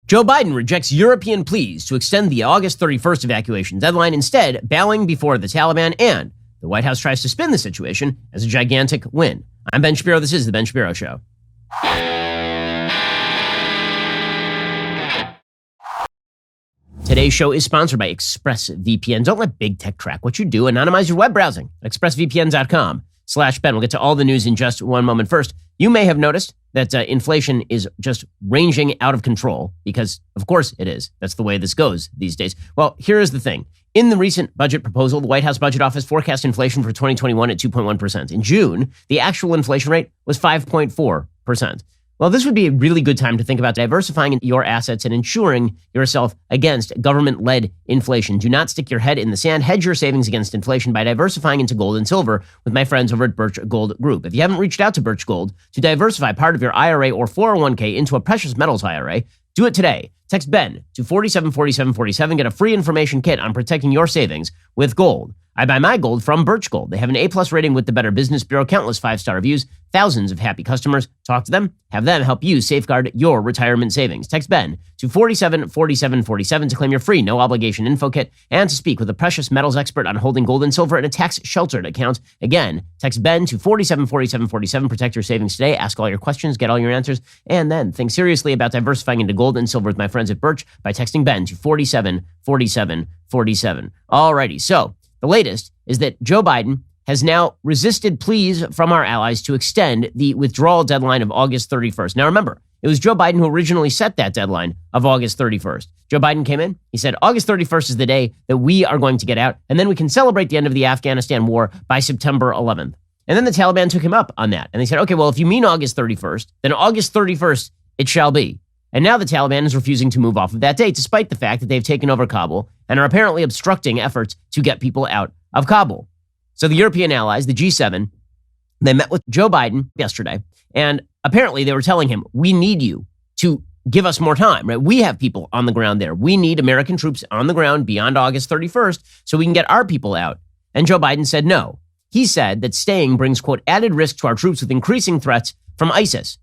Joe Biden rejects European pleas to extend the August 31st evacuation deadline, instead bowing before the Taliban, and the White House tries to spin the situation as a gigantic win. I'm Ben Shapiro. This is The Ben Shapiro Show. Today's show is sponsored by ExpressVPN. Don't let big tech track what you do. Anonymize your web browsing at expressvpn.com/Ben. We'll get to all the news in just one moment. First, you may have noticed that inflation is just ranging out of control because, of course, it is. That's the way this goes these days. Well, here is the thing. In the recent budget proposal, the White House Budget Office forecast inflation for 2021 at 2.1%. In June, the actual inflation rate was 5.4%. Well, this would be a really good time to think about diversifying your assets and insuring yourself against government-led inflation. Do not stick your head in the sand. Hedge your savings against inflation by diversifying into gold and silver with my friends over at Birch Gold Group. If you haven't reached out to Birch Gold to diversify part of your IRA or 401k into a precious metals IRA, do it today. Text Ben to 474747. Get a free information kit on protecting your savings with gold. I buy my gold from Birch Gold. They have an A+ rating with the Better Business Bureau, countless 5-star reviews, thousands of happy customers. Talk to them, have them help you safeguard your retirement savings. Text Ben to 474747 to claim your free no obligation info kit and to speak with a precious metals expert on holding gold and silver in a tax-sheltered account. Again, text Ben to 474747. Protect your savings today. Ask all your questions, get all your answers, and then think seriously about diversifying into gold and silver with my friends at Birch by texting Ben to 474747. Alrighty, so the latest is that Joe Biden has now resisted pleas from our allies to extend the withdrawal deadline of August 31st. Now remember, it was Joe Biden who originally set that deadline of August 31st. Joe Biden came in, he said August 31st is the day that we are going to get out, and then we can celebrate the end of the Afghanistan war by September 11th. And then the Taliban took him up on that, and they said, okay, well, if you mean August 31st, then August 31st it shall be. And now the Taliban is refusing to move off of that date, despite the fact that they've taken over Kabul and are apparently obstructing efforts to get people out of Kabul. So the European allies, the G7, they met with Joe Biden yesterday, and apparently they were telling him, we need you to give us more time, right? We have people on the ground there. We need American troops on the ground beyond August 31st so we can get our people out. And Joe Biden said no. He said that staying brings, quote, added risk to our troops with increasing threats from ISIS.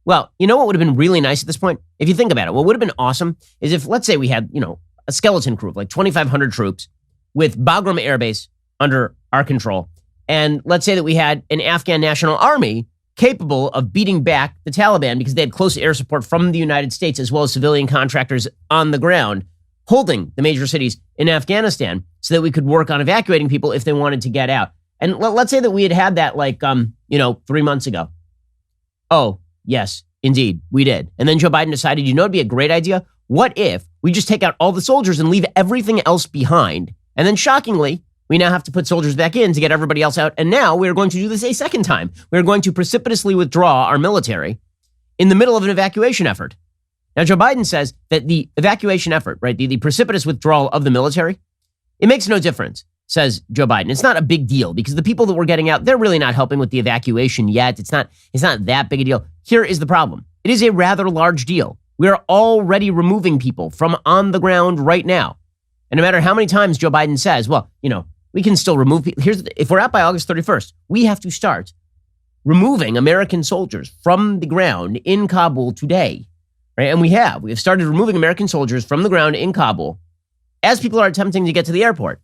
Well, you know what would have been really nice at this point? If you think about it, what would have been awesome is if, let's say we had, a skeleton crew of like 2,500 troops with Bagram Air Base under our control. And let's say that we had an Afghan National Army capable of beating back the Taliban because they had close air support from the United States as well as civilian contractors on the ground holding the major cities in Afghanistan so that we could work on evacuating people if they wanted to get out. And let's say that we had that 3 months ago. Oh, yes, indeed, we did. And then Joe Biden decided, it'd be a great idea? What if we just take out all the soldiers and leave everything else behind? And then shockingly, we now have to put soldiers back in to get everybody else out. And now we're going to do this a second time. We're going to precipitously withdraw our military in the middle of an evacuation effort. Now, Joe Biden says that the evacuation effort, right, the precipitous withdrawal of the military, it makes no difference, says Joe Biden. It's not a big deal because the people that we're getting out, they're really not helping with the evacuation yet. It's not that big a deal. Here is the problem. It is a rather large deal. We are already removing people from on the ground right now. And no matter how many times Joe Biden says, we can still remove people. If we're out by August 31st, we have to start removing American soldiers from the ground in Kabul today. Right? And we have started removing American soldiers from the ground in Kabul as people are attempting to get to the airport.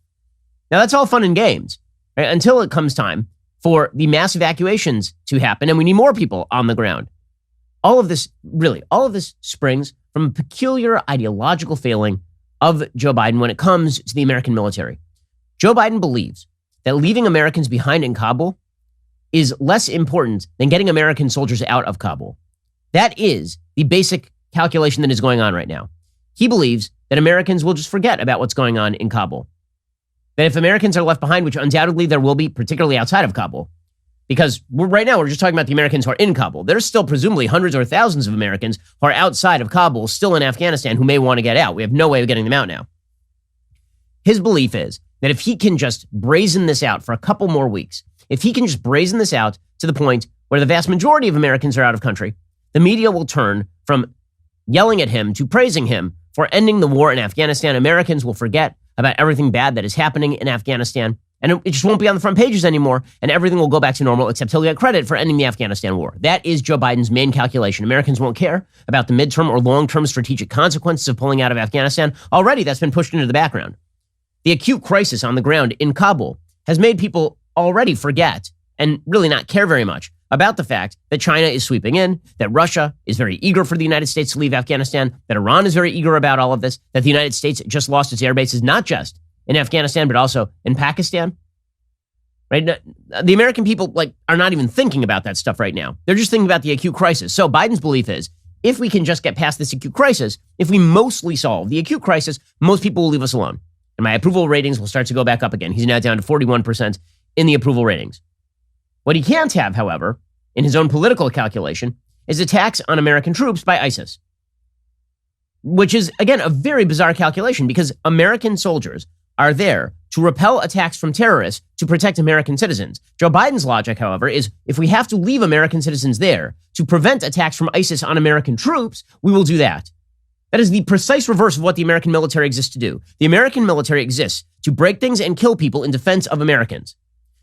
Now, that's all fun and games, right? Until it comes time for the mass evacuations to happen and we need more people on the ground. All of this springs from a peculiar ideological failing of Joe Biden when it comes to the American military. Joe Biden believes that leaving Americans behind in Kabul is less important than getting American soldiers out of Kabul. That is the basic calculation that is going on right now. He believes that Americans will just forget about what's going on in Kabul. That if Americans are left behind, which undoubtedly there will be, particularly outside of Kabul, because right now we're just talking about the Americans who are in Kabul. There's still presumably hundreds or thousands of Americans who are outside of Kabul, still in Afghanistan, who may want to get out. We have no way of getting them out now. His belief is that if he can just brazen this out for a couple more weeks, if he can just brazen this out to the point where the vast majority of Americans are out of country, the media will turn from yelling at him to praising him for ending the war in Afghanistan. Americans will forget about everything bad that is happening in Afghanistan. And it just won't be on the front pages anymore, and everything will go back to normal, except he'll get credit for ending the Afghanistan war. That is Joe Biden's main calculation. Americans won't care about the midterm or long-term strategic consequences of pulling out of Afghanistan. Already, that's been pushed into the background. The acute crisis on the ground in Kabul has made people already forget and really not care very much about the fact that China is sweeping in, that Russia is very eager for the United States to leave Afghanistan, that Iran is very eager about all of this, that the United States just lost its air bases, not just in Afghanistan, but also in Pakistan. Right? The American people are not even thinking about that stuff right now. They're just thinking about the acute crisis. So Biden's belief is, if we can just get past this acute crisis, if we mostly solve the acute crisis, most people will leave us alone. And my approval ratings will start to go back up again. He's now down to 41% in the approval ratings. What he can't have, however, in his own political calculation, is attacks on American troops by ISIS. Which is, again, a very bizarre calculation because American soldiers are there to repel attacks from terrorists to protect American citizens. Joe Biden's logic, however, is if we have to leave American citizens there to prevent attacks from ISIS on American troops, we will do that. That is the precise reverse of what the American military exists to do. The American military exists to break things and kill people in defense of Americans.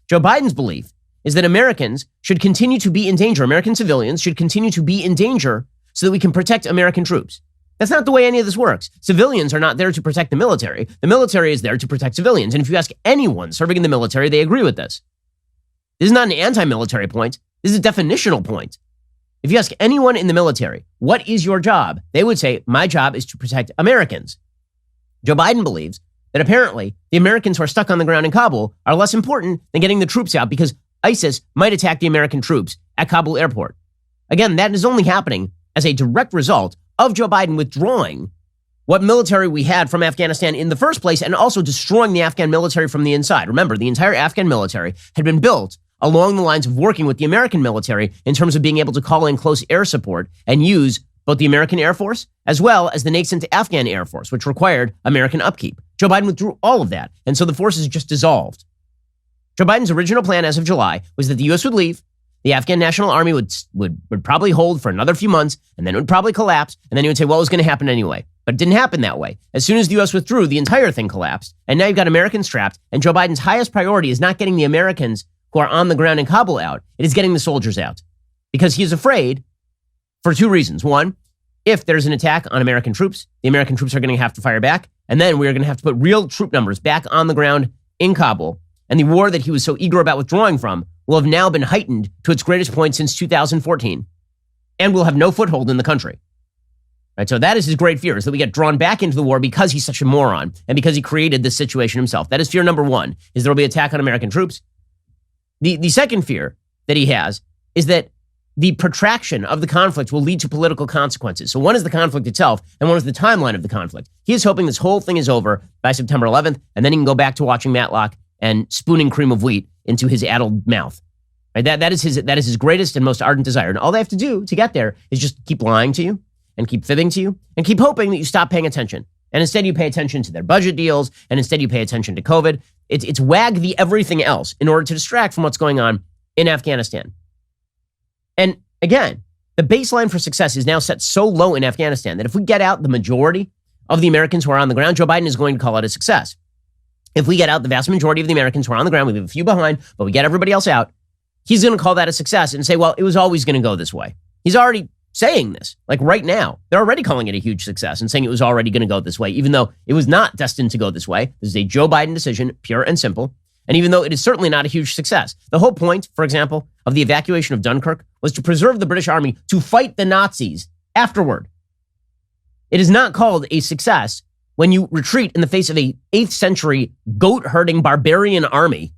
Joe Biden's belief is that Americans should continue to be in danger. American civilians should continue to be in danger so that we can protect American troops. That's not the way any of this works. Civilians are not there to protect the military. The military is there to protect civilians. And if you ask anyone serving in the military, they agree with this. This is not an anti-military point. This is a definitional point. If you ask anyone in the military, what is your job? They would say, my job is to protect Americans. Joe Biden believes that apparently the Americans who are stuck on the ground in Kabul are less important than getting the troops out because ISIS might attack the American troops at Kabul airport. Again, that is only happening as a direct result of Joe Biden withdrawing what military we had from Afghanistan in the first place and also destroying the Afghan military from the inside. Remember, the entire Afghan military had been built along the lines of working with the American military in terms of being able to call in close air support and use both the American Air Force as well as the nascent Afghan Air Force, which required American upkeep. Joe Biden withdrew all of that, and so the forces just dissolved. Joe Biden's original plan as of July was that the U.S. would leave, the Afghan National Army would probably hold for another few months, and then it would probably collapse, and then he would say, well, it was going to happen anyway. But it didn't happen that way. As soon as the U.S. withdrew, the entire thing collapsed, and now you've got Americans trapped, and Joe Biden's highest priority is not getting the Americans who are on the ground in Kabul out. It is getting the soldiers out. Because he is afraid for two reasons. One, if there's an attack on American troops, the American troops are going to have to fire back, and then we're going to have to put real troop numbers back on the ground in Kabul, and the war that he was so eager about withdrawing from will have now been heightened to its greatest point since 2014 and will have no foothold in the country. Right? So that is his great fear, is that we get drawn back into the war because he's such a moron and because he created this situation himself. That is fear number one, is there will be an attack on American troops. The second fear that he has is that the protraction of the conflict will lead to political consequences. So one is the conflict itself, and one is the timeline of the conflict. He is hoping this whole thing is over by September 11th, and then he can go back to watching Matlock and spooning cream of wheat into his addled mouth. Right? That is his greatest and most ardent desire. And all they have to do to get there is just keep lying to you and keep fibbing to you and keep hoping that you stop paying attention. And instead you pay attention to their budget deals, and instead you pay attention to COVID. It's wag the everything else in order to distract from what's going on in Afghanistan. And again, the baseline for success is now set so low in Afghanistan that if we get out the majority of the Americans who are on the ground, Joe Biden is going to call it a success. If we get out the vast majority of the Americans who are on the ground, we leave a few behind, but we get everybody else out, he's going to call that a success and say, well, it was always going to go this way. He's already saying this, like right now. They're already calling it a huge success and saying it was already going to go this way, even though it was not destined to go this way. This is a Joe Biden decision, pure and simple. And even though it is certainly not a huge success, the whole point, for example, of the evacuation of Dunkirk was to preserve the British Army to fight the Nazis afterward. It is not called a success when you retreat in the face of a 8th century goat-herding barbarian army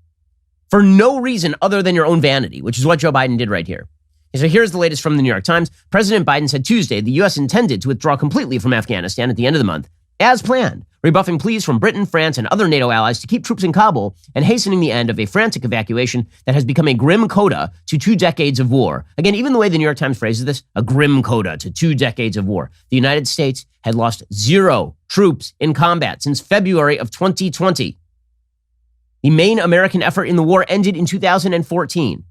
for no reason other than your own vanity, which is what Joe Biden did right here. So here's the latest from the New York Times. President Biden said Tuesday the U.S. intended to withdraw completely from Afghanistan at the end of the month, as planned, rebuffing pleas from Britain, France, and other NATO allies to keep troops in Kabul and hastening the end of a frantic evacuation that has become a grim coda to 2 decades of war. Again, even the way the New York Times phrases this, a grim coda to 2 decades of war. The United States had lost 0 troops in combat since February of 2020. The main American effort in the war ended in 2014.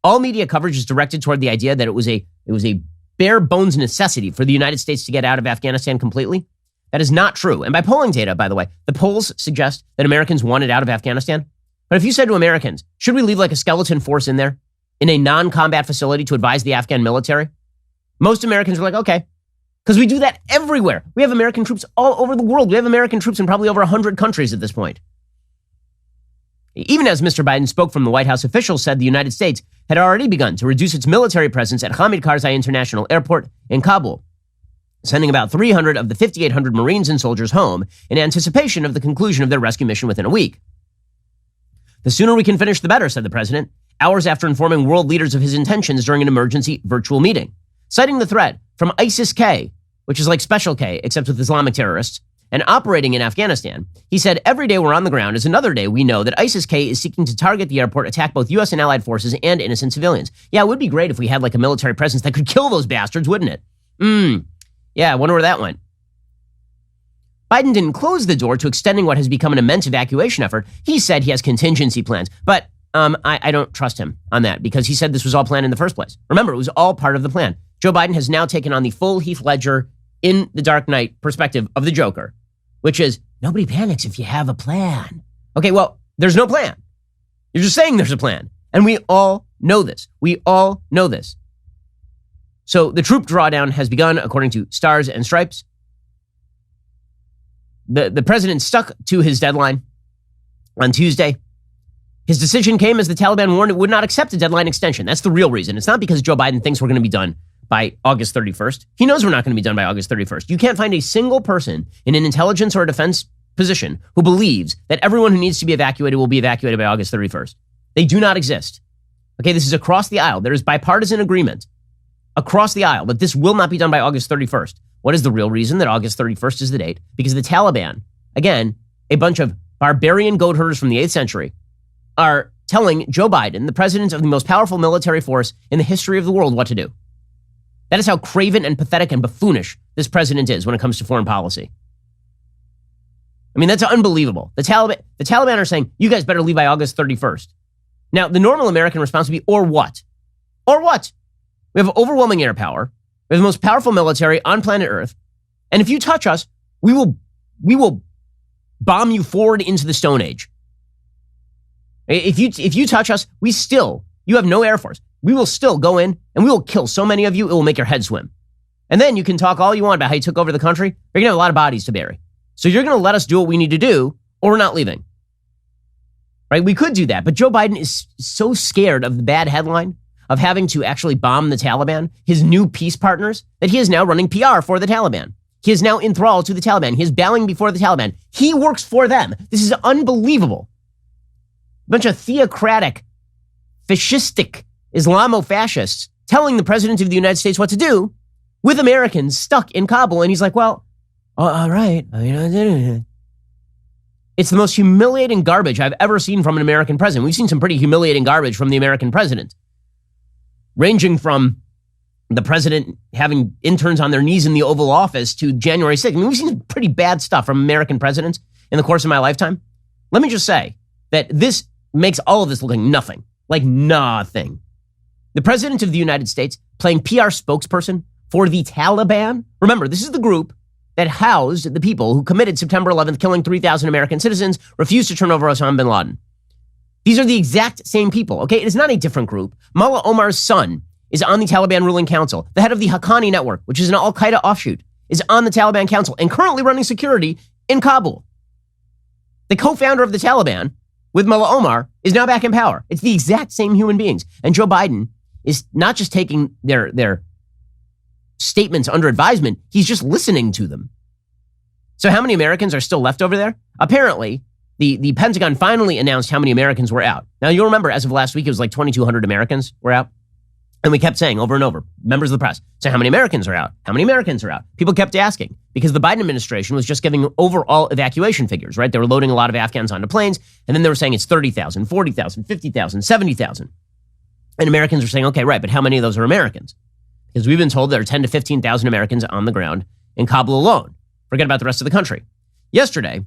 All media coverage is directed toward the idea that it was a bare bones necessity for the United States to get out of Afghanistan completely. That is not true. And by polling data, by the way, the polls suggest that Americans wanted out of Afghanistan. But if you said to Americans, should we leave like a skeleton force in there in a non-combat facility to advise the Afghan military? Most Americans are like, okay, because we do that everywhere. We have American troops all over the world. We have American troops in probably over 100 countries at this point. Even as Mr. Biden spoke from the White House, officials said the United States had already begun to reduce its military presence at Hamid Karzai International Airport in Kabul, sending about 300 of the 5,800 Marines and soldiers home in anticipation of the conclusion of their rescue mission within a week. The sooner we can finish, the better, said the president, hours after informing world leaders of his intentions during an emergency virtual meeting. Citing the threat from ISIS-K, which is like Special K, except with Islamic terrorists, and operating in Afghanistan, he said, every day we're on the ground is another day we know that ISIS-K is seeking to target the airport, attack both U.S. and allied forces and innocent civilians. Yeah, it would be great if we had like a military presence that could kill those bastards, wouldn't it? Yeah, I wonder where that went. Biden didn't close the door to extending what has become an immense evacuation effort. He said he has contingency plans, but I don't trust him on that because he said this was all planned in the first place. Remember, it was all part of the plan. Joe Biden has now taken on the full Heath Ledger in the Dark Knight perspective of the Joker, which is nobody panics if you have a plan. Okay, well, there's no plan. You're just saying there's a plan. And we all know this. We all know this. So the troop drawdown has begun, according to Stars and Stripes. The president stuck to his deadline on Tuesday. His decision came as the Taliban warned it would not accept a deadline extension. That's the real reason. It's not because Joe Biden thinks we're going to be done by August 31st. He knows we're not going to be done by August 31st. You can't find a single person in an intelligence or a defense position who believes that everyone who needs to be evacuated will be evacuated by August 31st. They do not exist. Okay, this is across the aisle. There is bipartisan agreement across the aisle that this will not be done by August 31st. What is the real reason that August 31st is the date? Because the Taliban, again, a bunch of barbarian goat herders from the 8th century, are telling Joe Biden, the president of the most powerful military force in the history of the world, what to do. That is how craven and pathetic and buffoonish this president is when it comes to foreign policy. I mean, that's unbelievable. The Taliban are saying, you guys better leave by August 31st. Now, the normal American response would be, or what? Or what? We have overwhelming air power. We have the most powerful military on planet Earth. And if you touch us, we will bomb you forward into the Stone Age. If you touch us, you have no air force. We will still go in and we will kill so many of you, it will make your head swim. And then you can talk all you want about how you took over the country. You're going to have a lot of bodies to bury. So you're going to let us do what we need to do, or we're not leaving. Right? We could do that. But Joe Biden is so scared of the bad headline of having to actually bomb the Taliban, his new peace partners, that he is now running PR for the Taliban. He is now enthralled to the Taliban. He is bowing before the Taliban. He works for them. This is unbelievable. A bunch of theocratic, fascistic Islamo-fascists telling the president of the United States what to do with Americans stuck in Kabul. And he's like, well, all right. It's the most humiliating garbage I've ever seen from an American president. We've seen some pretty humiliating garbage from the American president, ranging from the president having interns on their knees in the Oval Office to January 6th. I mean, we've seen pretty bad stuff from American presidents in the course of my lifetime. Let me just say that this makes all of this looking nothing, like nothing. The president of the United States playing PR spokesperson for the Taliban. Remember, this is the group that housed the people who committed September 11th, killing 3,000 American citizens, refused to turn over Osama bin Laden. These are the exact same people, okay? It is not a different group. Mullah Omar's son is on the Taliban ruling council. The head of the Haqqani network, which is an al-Qaeda offshoot, is on the Taliban council and currently running security in Kabul. The co-founder of the Taliban with Mullah Omar is now back in power. It's the exact same human beings. And Joe Biden is not just taking their statements under advisement, he's just listening to them. So how many Americans are still left over there? Apparently, the Pentagon finally announced how many Americans were out. Now, you'll remember, as of last week, it was like 2,200 Americans were out. And we kept saying over and over, members of the press, so how many Americans are out? How many Americans are out? People kept asking because the Biden administration was just giving overall evacuation figures, right? They were loading a lot of Afghans onto planes, and then they were saying it's 30,000, 40,000, 50,000, 70,000. And Americans were saying, okay, right, but how many of those are Americans? Because we've been told there are 10 to 15,000 Americans on the ground in Kabul alone. Forget about the rest of the country. Yesterday,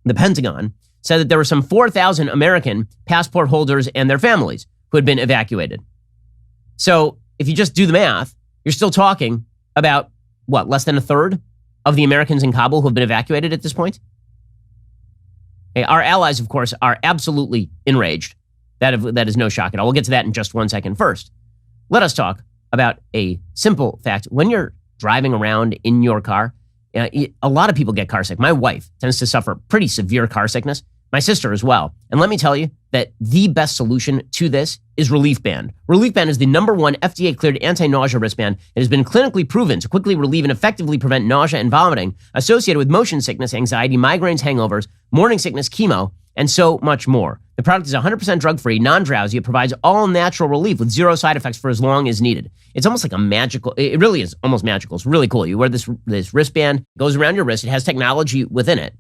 the Pentagon said that there were some 4,000 American passport holders and their families who had been evacuated. So if you just do the math, you're still talking about, less than a third of the Americans in Kabul who have been evacuated at this point? Okay, our allies, of course, are absolutely enraged. That is no shock at all. We'll get to that in just 1 second. First, let us talk about a simple fact. When you're driving around in your car, a lot of people get car sick. My wife tends to suffer pretty severe car sickness. My sister as well. And let me tell you that the best solution to this is Relief Band. Relief Band is the #1 FDA-cleared anti-nausea wristband. It has been clinically proven to quickly relieve and effectively prevent nausea and vomiting associated with motion sickness, anxiety, migraines, hangovers, morning sickness, chemo, and so much more. The product is 100% drug-free, non-drowsy. It provides all-natural relief with zero side effects for as long as needed. It's almost like a magical, it really is almost magical. It's really cool. You wear this wristband, goes around your wrist. It has technology within it.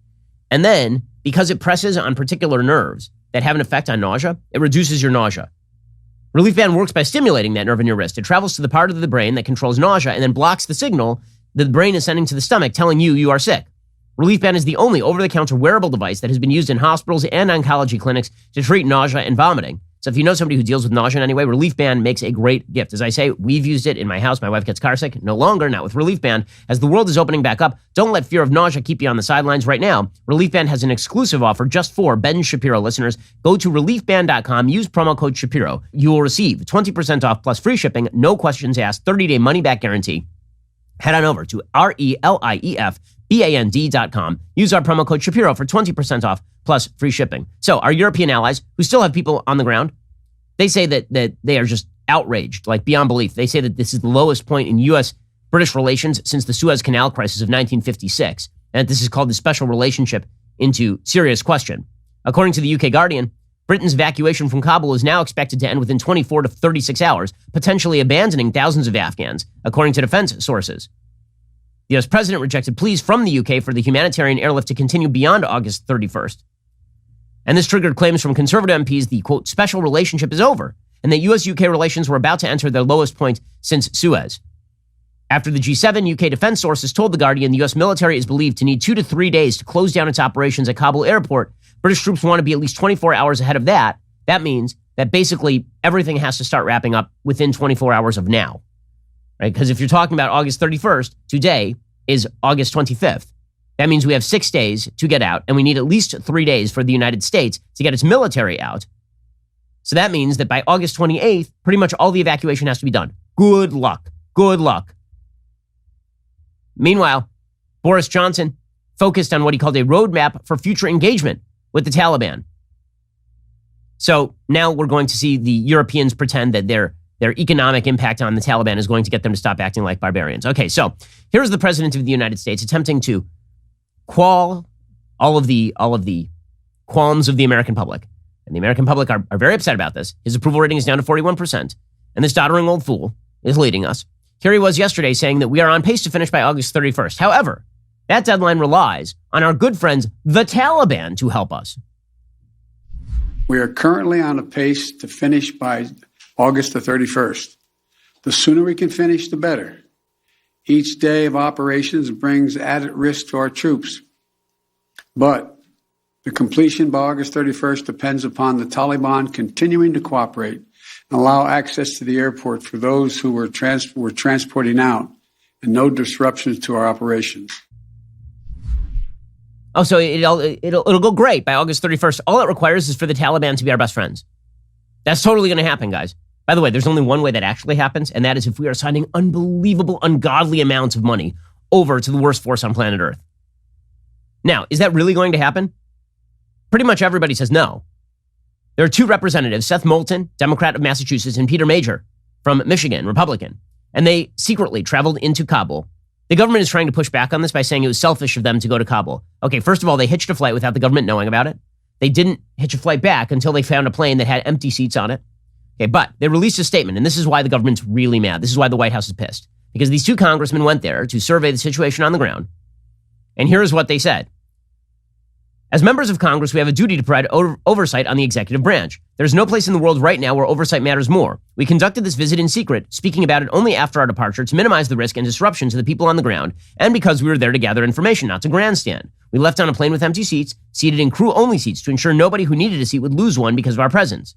And then, because it presses on particular nerves that have an effect on nausea, it reduces your nausea. Relief Band works by stimulating that nerve in your wrist. It travels to the part of the brain that controls nausea and then blocks the signal that the brain is sending to the stomach telling you are sick. Relief Band is the only over-the-counter wearable device that has been used in hospitals and oncology clinics to treat nausea and vomiting. So if you know somebody who deals with nausea in any way, Relief Band makes a great gift. As I say, we've used it in my house. My wife gets car sick. No longer, not with Relief Band. As the world is opening back up, don't let fear of nausea keep you on the sidelines right now. Relief Band has an exclusive offer just for Ben Shapiro listeners. Go to reliefband.com, use promo code Shapiro. You will receive 20% off plus free shipping, no questions asked, 30-day money-back guarantee. Head on over to reliefband.com. Use our promo code Shapiro for 20% off plus free shipping. So our European allies, who still have people on the ground, they say that they are just outraged, like beyond belief. They say that this is the lowest point in U.S.-British relations since the Suez Canal crisis of 1956, and that this has called the special relationship into serious question. According to the UK Guardian, Britain's evacuation from Kabul is now expected to end within 24 to 36 hours, potentially abandoning thousands of Afghans, according to defense sources. The U.S. president rejected pleas from the UK for the humanitarian airlift to continue beyond August 31st. And this triggered claims from conservative MPs the, quote, special relationship is over, and that U.S.-UK relations were about to enter their lowest point since Suez. After the G7, UK defense sources told The Guardian the U.S. military is believed to need 2 to 3 days to close down its operations at Kabul airport. British troops want to be at least 24 hours ahead of that. That means that basically everything has to start wrapping up within 24 hours of now, right? Because if you're talking about August 31st, today is August 25th. That means we have 6 days to get out, and we need at least 3 days for the United States to get its military out. So that means that by August 28th, pretty much all the evacuation has to be done. Good luck. Good luck. Meanwhile, Boris Johnson focused on what he called a roadmap for future engagement with the Taliban. So now we're going to see the Europeans pretend that their economic impact on the Taliban is going to get them to stop acting like barbarians. Okay, so here's the president of the United States attempting to quell all of the qualms of the American public. And the American public are very upset about this. His approval rating is down to 41%. And this doddering old fool is leading us. Here he was yesterday saying that we are on pace to finish by August 31st. However, that deadline relies on our good friends, the Taliban, to help us. We are currently on a pace to finish by August the 31st. The sooner we can finish, the better. Each day of operations brings added risk to our troops. But the completion by August 31st depends upon the Taliban continuing to cooperate and allow access to the airport for those who were transporting out and no disruptions to our operations. Oh, so it'll go great by August 31st. All it requires is for the Taliban to be our best friends. That's totally going to happen, guys. By the way, there's only one way that actually happens, and that is if we are signing unbelievable, ungodly amounts of money over to the worst force on planet Earth. Now, is that really going to happen? Pretty much everybody says no. There are 2 representatives, Seth Moulton, Democrat of Massachusetts, and Peter Major from Michigan, Republican, and they secretly traveled into Kabul. The government is trying to push back on this by saying it was selfish of them to go to Kabul. Okay, first of all, they hitched a flight without the government knowing about it. They didn't hitch a flight back until they found a plane that had empty seats on it. Okay, but they released a statement, and this is why the government's really mad. This is why the White House is pissed. Because these 2 congressmen went there to survey the situation on the ground. And here is what they said. As members of Congress, we have a duty to provide oversight on the executive branch. There's no place in the world right now where oversight matters more. We conducted this visit in secret, speaking about it only after our departure to minimize the risk and disruption to the people on the ground, and because we were there to gather information, not to grandstand. We left on a plane with empty seats, seated in crew-only seats to ensure nobody who needed a seat would lose one because of our presence.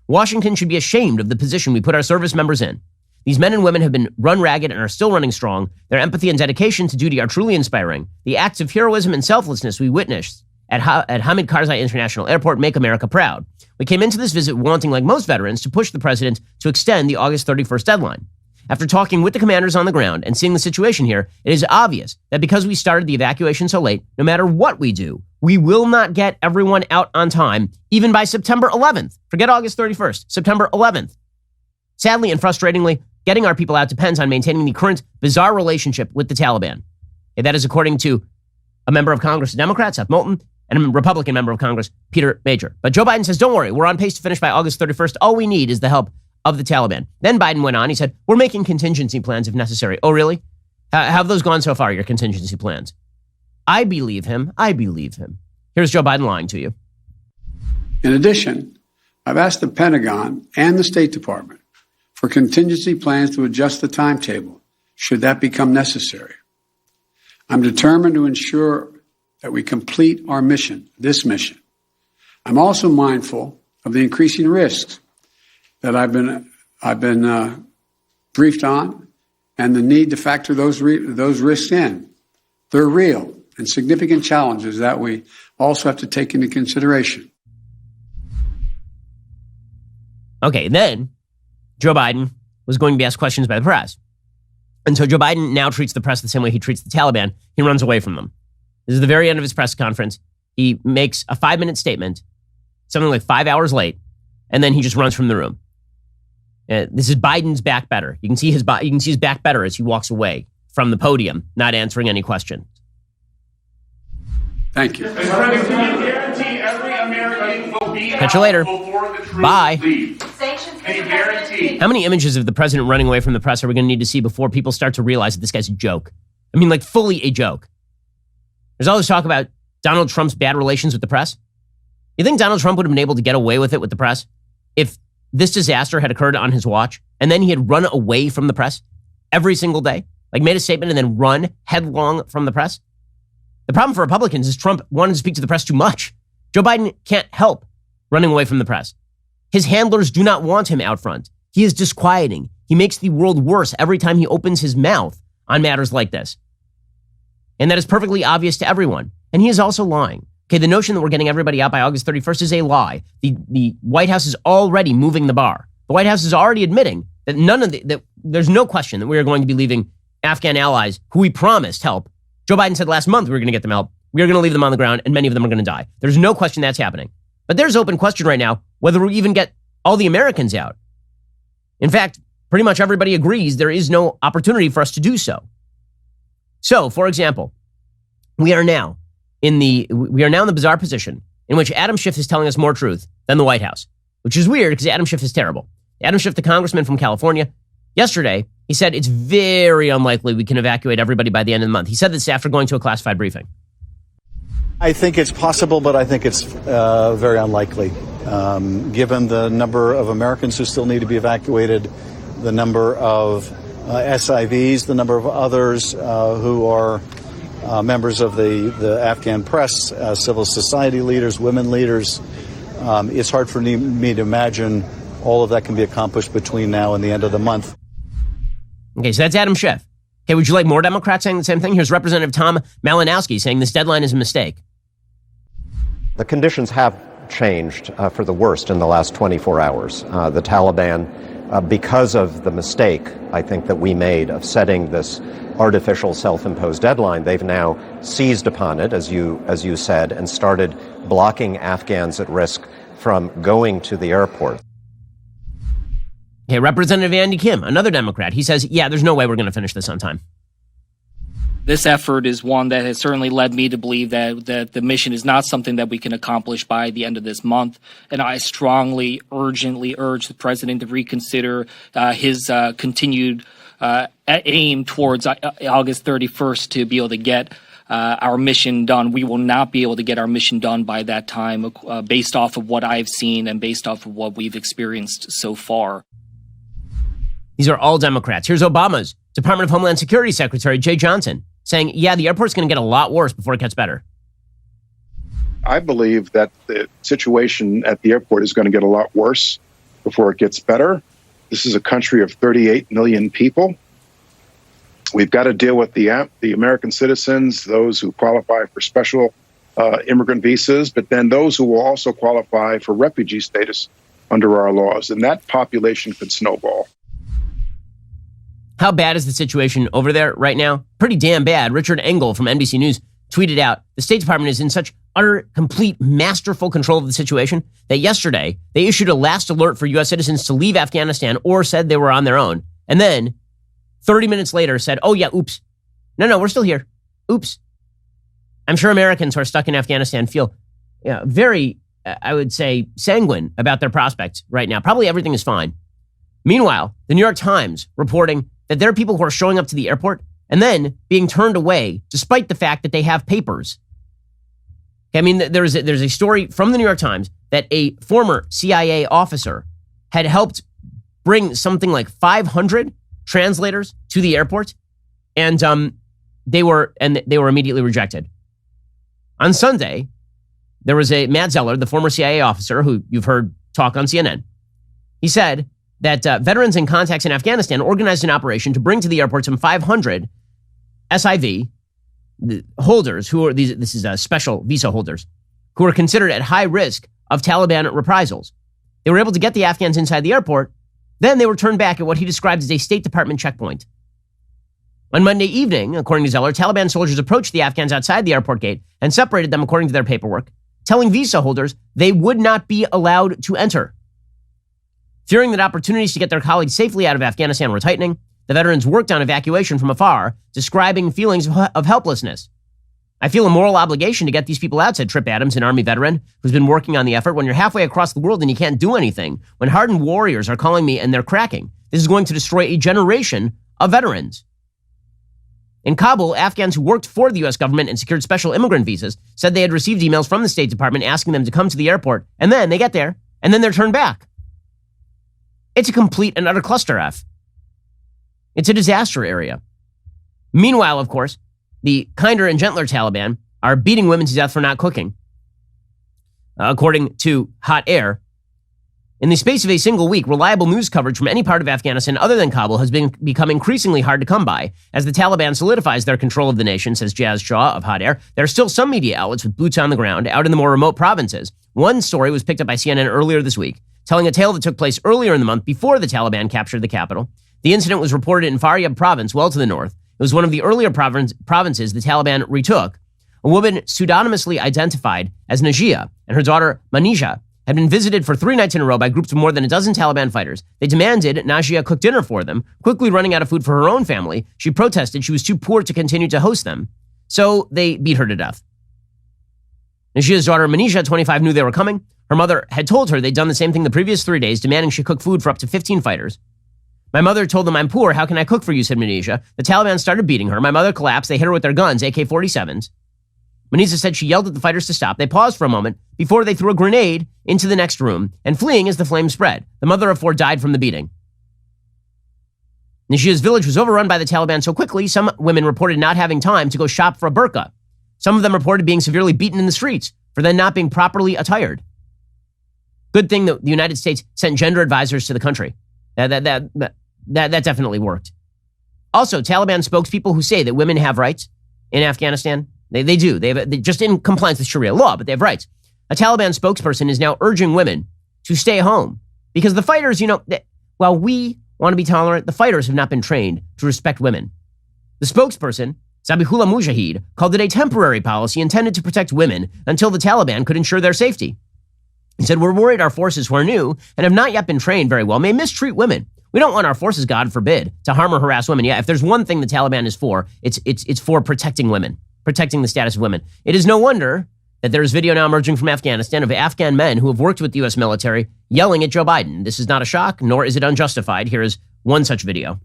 Washington should be ashamed of the position we put our service members in. These men and women have been run ragged and are still running strong. Their empathy and dedication to duty are truly inspiring. The acts of heroism and selflessness we witnessed at Hamid Karzai International Airport, Make America Proud. We came into this visit wanting, like most veterans, to push the president to extend the August 31st deadline. After talking with the commanders on the ground and seeing the situation here, it is obvious that because we started the evacuation so late, no matter what we do, we will not get everyone out on time, even by September 11th. Forget August 31st, September 11th. Sadly and frustratingly, getting our people out depends on maintaining the current bizarre relationship with the Taliban. Okay, that is according to a member of Congress, a Democrat, Seth Moulton, and a Republican member of Congress, Peter Major. But Joe Biden says, don't worry, we're on pace to finish by August 31st. All we need is the help of the Taliban. Then Biden went on. He said, we're making contingency plans if necessary. Oh, really? How have those gone so far, your contingency plans? I believe him. Here's Joe Biden lying to you. In addition, I've asked the Pentagon and the State Department for contingency plans to adjust the timetable should that become necessary. I'm determined to ensure that we complete our mission, this mission. I'm also mindful of the increasing risks that I've been briefed on, and the need to factor those risks in. They're real and significant challenges that we also have to take into consideration. Okay, then Joe Biden was going to be asked questions by the press. And so Joe Biden now treats the press the same way he treats the Taliban. He runs away from them. This is the very end of his press conference. He makes a 5-minute statement, something like 5 hours late, and then he just runs from the room. This is Biden's back better. You can see his back better as he walks away from the podium, not answering any questions. Thank you. Catch you later. Bye. How many images of the president running away from the press are we going to need to see before people start to realize that this guy's a joke? I mean, like fully a joke. There's all this talk about Donald Trump's bad relations with the press. You think Donald Trump would have been able to get away with it with the press if this disaster had occurred on his watch and then he had run away from the press every single day? Like made a statement and then run headlong from the press? The problem for Republicans is Trump wanted to speak to the press too much. Joe Biden can't help running away from the press. His handlers do not want him out front. He is disquieting. He makes the world worse every time he opens his mouth on matters like this. And that is perfectly obvious to everyone. And he is also lying. Okay, the notion that we're getting everybody out by August 31st is a lie. The White House is already moving the bar. The White House is already admitting that there's no question that we are going to be leaving Afghan allies who we promised help. Joe Biden said last month we were going to get them help. We are going to leave them on the ground, and many of them are going to die. There's no question that's happening. But there's open question right now whether we even get all the Americans out. In fact, pretty much everybody agrees there is no opportunity for us to do so. So, for example, we are now in the bizarre position in which Adam Schiff is telling us more truth than the White House, which is weird because Adam Schiff is terrible. Adam Schiff, the congressman from California, yesterday, he said it's very unlikely we can evacuate everybody by the end of the month. He said this after going to a classified briefing. I think it's possible, but I think it's very unlikely, given the number of Americans who still need to be evacuated, the number of SIVs, the number of others who are members of the Afghan press, civil society leaders, women leaders. It's hard for me to imagine all of that can be accomplished between now and the end of the month. Okay, so that's Adam Schiff. Okay, would you like more Democrats saying the same thing? Here's Representative Tom Malinowski saying this deadline is a mistake. The conditions have changed for the worst in the last 24 hours. The Taliban, because of the mistake, I think, that we made of setting this artificial self-imposed deadline, they've now seized upon it, as you said, and started blocking Afghans at risk from going to the airport. Okay, Representative Andy Kim, another Democrat, he says, yeah, there's no way we're going to finish this on time. This effort is one that has certainly led me to believe that the mission is not something that we can accomplish by the end of this month. And I strongly, urgently urge the president to reconsider his continued aim towards August 31st to be able to get our mission done. We will not be able to get our mission done by that time based off of what I've seen and based off of what we've experienced so far. These are all Democrats. Here's Obama's Department of Homeland Security Secretary, Jay Johnson, saying, yeah, the airport's going to get a lot worse before it gets better. I believe that the situation at the airport is going to get a lot worse before it gets better. This is a country of 38 million people. We've got to deal with the American citizens, those who qualify for special immigrant visas, but then those who will also qualify for refugee status under our laws. And that population could snowball. How bad is the situation over there right now? Pretty damn bad. Richard Engel from NBC News tweeted out, the State Department is in such utter, complete, masterful control of the situation that yesterday they issued a last alert for U.S. citizens to leave Afghanistan or said they were on their own. And then 30 minutes later said, oh yeah, oops. No, we're still here. Oops. I'm sure Americans who are stuck in Afghanistan feel very, I would say, sanguine about their prospects right now. Probably everything is fine. Meanwhile, the New York Times reporting that there are people who are showing up to the airport and then being turned away despite the fact that they have papers. I mean, there's a story from the New York Times that a former CIA officer had helped bring something like 500 translators to the airport, and they were immediately rejected. On Sunday, there was a Matt Zeller, the former CIA officer who you've heard talk on CNN. He said that veterans and contacts in Afghanistan organized an operation to bring to the airport some 500 SIV holders who are this is special visa holders who are considered at high risk of Taliban reprisals. They were able to get the Afghans inside the airport. Then they were turned back at what he described as a State Department checkpoint. On Monday evening, according to Zeller, Taliban soldiers approached the Afghans outside the airport gate and separated them according to their paperwork, telling visa holders they would not be allowed to enter. Fearing that opportunities to get their colleagues safely out of Afghanistan were tightening, the veterans worked on evacuation from afar, describing feelings of helplessness. I feel a moral obligation to get these people out, said Trip Adams, an Army veteran who's been working on the effort. When you're halfway across the world and you can't do anything, when hardened warriors are calling me and they're cracking, this is going to destroy a generation of veterans. In Kabul, Afghans who worked for the U.S. government and secured special immigrant visas said they had received emails from the State Department asking them to come to the airport, and then they get there, and then they're turned back. It's a complete and utter cluster F. It's a disaster area. Meanwhile, of course, the kinder and gentler Taliban are beating women to death for not cooking. According to Hot Air, in the space of a single week, reliable news coverage from any part of Afghanistan other than Kabul has become increasingly hard to come by. As the Taliban solidifies their control of the nation, says Jazz Shaw of Hot Air, there are still some media outlets with boots on the ground out in the more remote provinces. One story was picked up by CNN earlier this week, telling a tale that took place earlier in the month before the Taliban captured the capital. The incident was reported in Faryab province, well to the north. It was one of the earlier provinces the Taliban retook. A woman pseudonymously identified as Najia and her daughter Manisha had been visited for 3 nights in a row by groups of more than a dozen Taliban fighters. They demanded Najia cook dinner for them. Quickly running out of food for her own family, she protested she was too poor to continue to host them. So they beat her to death. Najia's daughter Manisha, 25, knew they were coming. Her mother had told her they'd done the same thing the previous 3 days, demanding she cook food for up to 15 fighters. My mother told them, I'm poor, how can I cook for you, said Manisha. The Taliban started beating her. My mother collapsed. They hit her with their guns, AK-47s. Manisha said she yelled at the fighters to stop. They paused for a moment before they threw a grenade into the next room and fleeing as the flames spread. The mother of 4 died from the beating. Najia's village was overrun by the Taliban so quickly, some women reported not having time to go shop for a burqa. Some of them reported being severely beaten in the streets for then not being properly attired. Good thing that the United States sent gender advisors to the country. That definitely worked. Also, Taliban spokespeople who say that women have rights in Afghanistan, they do. They just in compliance with Sharia law, but they have rights. A Taliban spokesperson is now urging women to stay home because the fighters, while we want to be tolerant, the fighters have not been trained to respect women. The spokesperson, Zabihullah Mujahid, called it a temporary policy intended to protect women until the Taliban could ensure their safety. He said, we're worried our forces who are new and have not yet been trained very well may mistreat women. We don't want our forces, God forbid, to harm or harass women. Yeah, if there's one thing the Taliban is for, it's for protecting women, protecting the status of women. It is no wonder that there is video now emerging from Afghanistan of Afghan men who have worked with the U.S. military yelling at Joe Biden. This is not a shock, nor is it unjustified. Here is one such video.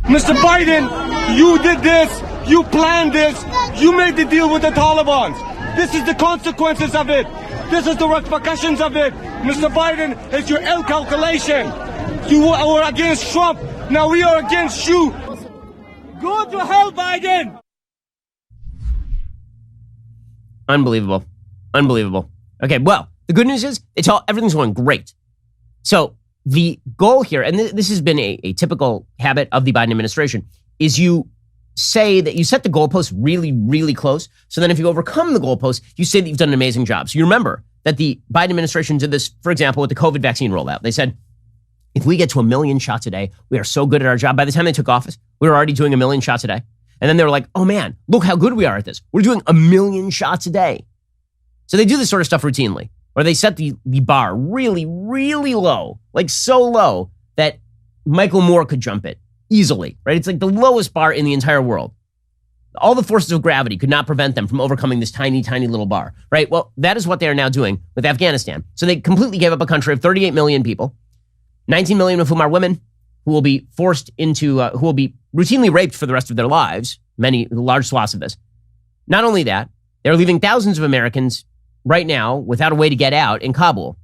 Mr. Biden, you did this. You planned this. You made the deal with the Taliban. This is the consequences of it. This is the repercussions of it. Mr. Biden, it's your ill calculation. You were against Trump. Now we are against you. Go to hell, Biden. Unbelievable. Unbelievable. Okay, well, the good news is everything's going great. So the goal here, and this has been a typical habit of the Biden administration, is you say that you set the goalposts really, really close. So then if you overcome the goalposts, you say that you've done an amazing job. So you remember that the Biden administration did this, for example, with the COVID vaccine rollout. They said, if we get to 1 million shots a day, we are so good at our job. By the time they took office, we were already doing 1 million shots a day. And then they were like, oh man, look how good we are at this. We're doing 1 million shots a day. So they do this sort of stuff routinely, where they set the bar really, really low, like so low that Michael Moore could jump it easily, right? It's like the lowest bar in the entire world. All the forces of gravity could not prevent them from overcoming this tiny, tiny little bar, right? Well, that is what they are now doing with Afghanistan. So they completely gave up a country of 38 million people, 19 million of whom are women who will be forced into, who will be routinely raped for the rest of their lives, many large swaths of this. Not only that, they're leaving thousands of Americans right now without a way to get out in Kabul.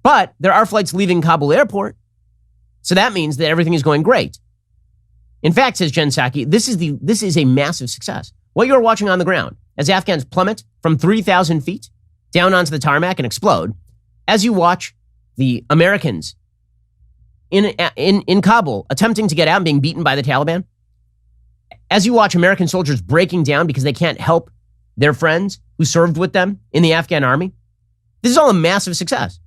But there are flights leaving Kabul airport. So that means that everything is going great. In fact, says Jen Psaki, this is a massive success. What you're watching on the ground as Afghans plummet from 3,000 feet down onto the tarmac and explode, as you watch the Americans in Kabul attempting to get out and being beaten by the Taliban, as you watch American soldiers breaking down because they can't help their friends who served with them in the Afghan army, this is all a massive success.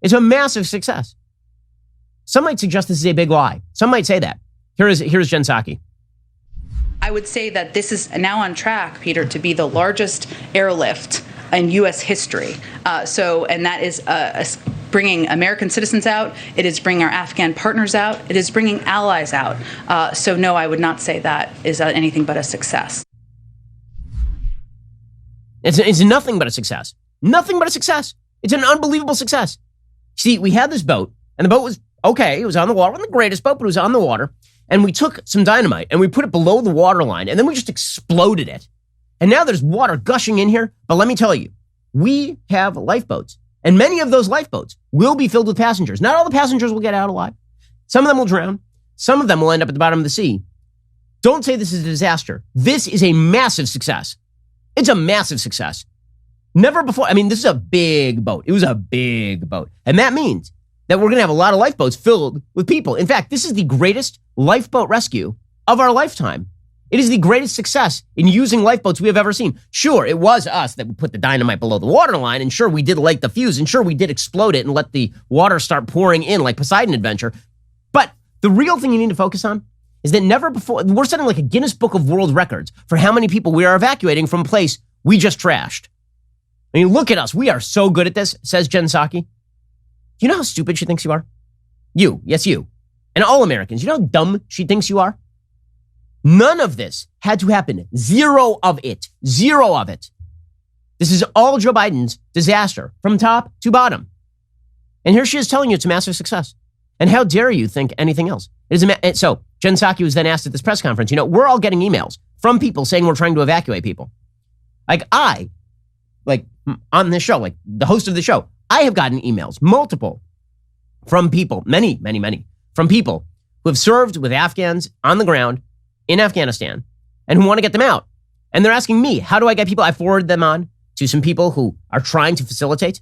It's a massive success. Some might suggest this is a big lie. Some might say that. Here's Jen Psaki. I would say that this is now on track, Peter, to be the largest airlift in U.S. history. And that is bringing American citizens out. It is bringing our Afghan partners out. It is bringing allies out. So no, I would not say that is anything but a success. It's nothing but a success. Nothing but a success. It's an unbelievable success. See, we had this boat, and the boat was okay. It was on the water. It wasn't the greatest boat, but it was on the water. And we took some dynamite and we put it below the water line, and then we just exploded it. And now there's water gushing in here. But let me tell you, we have lifeboats, and many of those lifeboats will be filled with passengers. Not all the passengers will get out alive. Some of them will drown. Some of them will end up at the bottom of the sea. Don't say this is a disaster. This is a massive success. It's a massive success. Never before. I mean, this is a big boat. It was a big boat. And that means that we're going to have a lot of lifeboats filled with people. In fact, this is the greatest lifeboat rescue of our lifetime. It is the greatest success in using lifeboats we have ever seen. Sure, it was us that put the dynamite below the waterline, and sure, we did light the fuse, and sure, we did explode it and let the water start pouring in like Poseidon Adventure. But the real thing you need to focus on is that never before, we're setting like a Guinness Book of World Records for how many people we are evacuating from a place we just trashed. I mean, look at us. We are so good at this, says Jen Psaki. You know how stupid she thinks you are? You, yes, you. And all Americans, you know how dumb she thinks you are? None of this had to happen. Zero of it. Zero of it. This is all Joe Biden's disaster from top to bottom. And here she is telling you it's a massive success. And how dare you think anything else? It is so Jen Psaki was then asked at this press conference, we're all getting emails from people saying we're trying to evacuate people. On this show, like the host of the show, I have gotten emails, multiple, from people, many, from people who have served with Afghans on the ground in Afghanistan and who want to get them out. And they're asking me, how do I get people? I forward them on to some people who are trying to facilitate.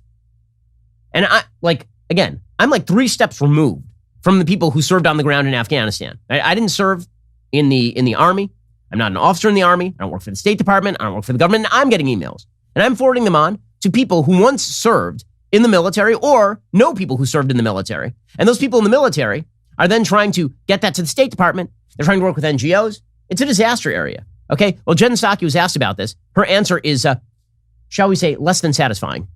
And I'm like 3 steps removed from the people who served on the ground in Afghanistan. I didn't serve in the Army. I'm not an officer in the Army. I don't work for the State Department. I don't work for the government. And I'm getting emails. And I'm forwarding them on to people who once served in the military or know people who served in the military. And those people in the military are then trying to get that to the State Department. They're trying to work with NGOs. It's a disaster area. Okay? Well, Jen Psaki was asked about this. Her answer is, shall we say, less than satisfying.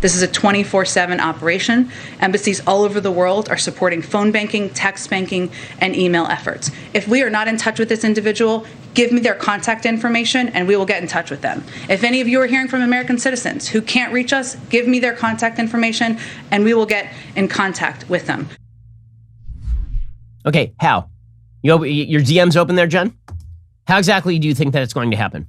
This is a 24/7 operation. Embassies all over the world are supporting phone banking, text banking, and email efforts. If we are not in touch with this individual, give me their contact information and we will get in touch with them. If any of you are hearing from American citizens who can't reach us, give me their contact information and we will get in contact with them. Okay, how? Your DM's open there, Jen? How exactly do you think that it's going to happen?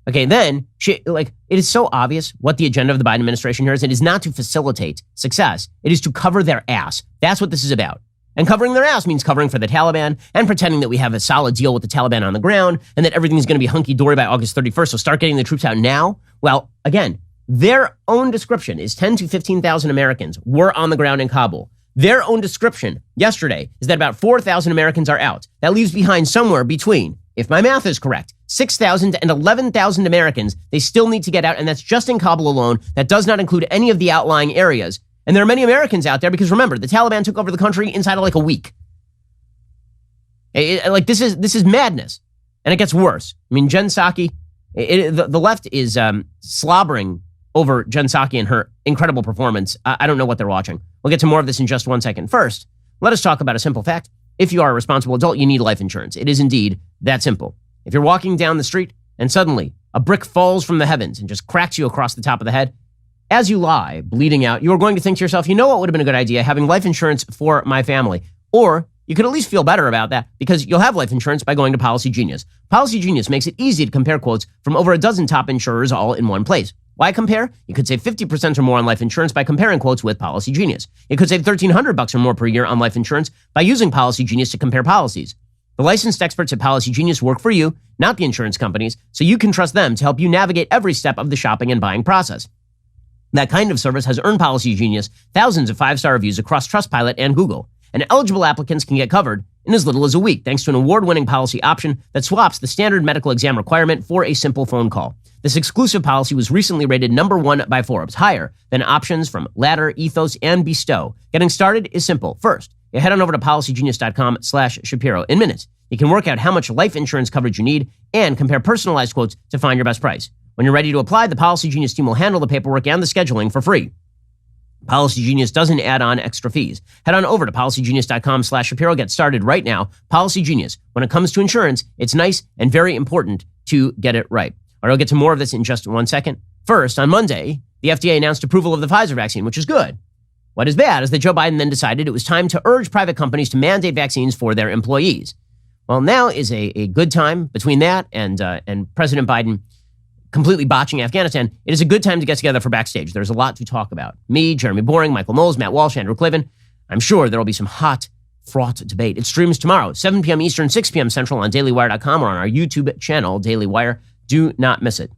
Okay, then, it is so obvious what the agenda of the Biden administration here is. It is not to facilitate success. It is to cover their ass. That's what this is about. And covering their ass means covering for the Taliban and pretending that we have a solid deal with the Taliban on the ground and that everything is going to be hunky-dory by August 31st, so start getting the troops out now. Well, again, their own description is 10 to 15,000 Americans were on the ground in Kabul. Their own description yesterday is that about 4,000 Americans are out. That leaves behind somewhere between, if my math is correct, 6,000 and 11,000 Americans they still need to get out, and that's just in Kabul alone. That does not include any of the outlying areas. And there are many Americans out there because remember, the Taliban took over the country inside of like a week. This is madness. And it gets worse. I mean, Jen Psaki, the left is slobbering over Jen Psaki and her incredible performance. I don't know what they're watching. We'll get to more of this in just 1 second. First, let us talk about a simple fact. If you are a responsible adult, you need life insurance. It is indeed that simple. If you're walking down the street and suddenly a brick falls from the heavens and just cracks you across the top of the head, as you lie bleeding out, you're going to think to yourself, you know what would have been a good idea? Having life insurance for my family. Or you could at least feel better about that because you'll have life insurance by going to Policy Genius. Policy Genius makes it easy to compare quotes from over a dozen top insurers all in one place. Why compare? You could save 50% or more on life insurance by comparing quotes with Policy Genius. You could save $1,300 or more per year on life insurance by using Policy Genius to compare policies. The licensed experts at Policy Genius work for you, not the insurance companies, so you can trust them to help you navigate every step of the shopping and buying process. That kind of service has earned Policy Genius thousands of 5-star reviews across Trustpilot and Google. And eligible applicants can get covered in as little as a week thanks to an award-winning policy option that swaps the standard medical exam requirement for a simple phone call. This exclusive policy was recently rated #1 by Forbes, higher than options from Ladder, Ethos, and Bestow. Getting started is simple. First, you head on over to policygenius.com/Shapiro. In minutes, you can work out how much life insurance coverage you need and compare personalized quotes to find your best price. When you're ready to apply, the Policy Genius team will handle the paperwork and the scheduling for free. Policy Genius doesn't add on extra fees. Head on over to policygenius.com/Shapiro. Get started right now. Policy Genius. When it comes to insurance, it's nice and very important to get it right. All right, I'll get to more of this in just 1 second. First, on Monday, the FDA announced approval of the Pfizer vaccine, which is good. What is bad is that Joe Biden then decided it was time to urge private companies to mandate vaccines for their employees. Well, now is a good time between that and President Biden completely botching Afghanistan. It is a good time to get together for Backstage. There's a lot to talk about. Me, Jeremy Boring, Michael Knowles, Matt Walsh, Andrew Klavan. I'm sure there will be some hot, fraught debate. It streams tomorrow, 7 p.m. Eastern, 6 p.m. Central on dailywire.com or on our YouTube channel, Daily Wire. Do not miss it.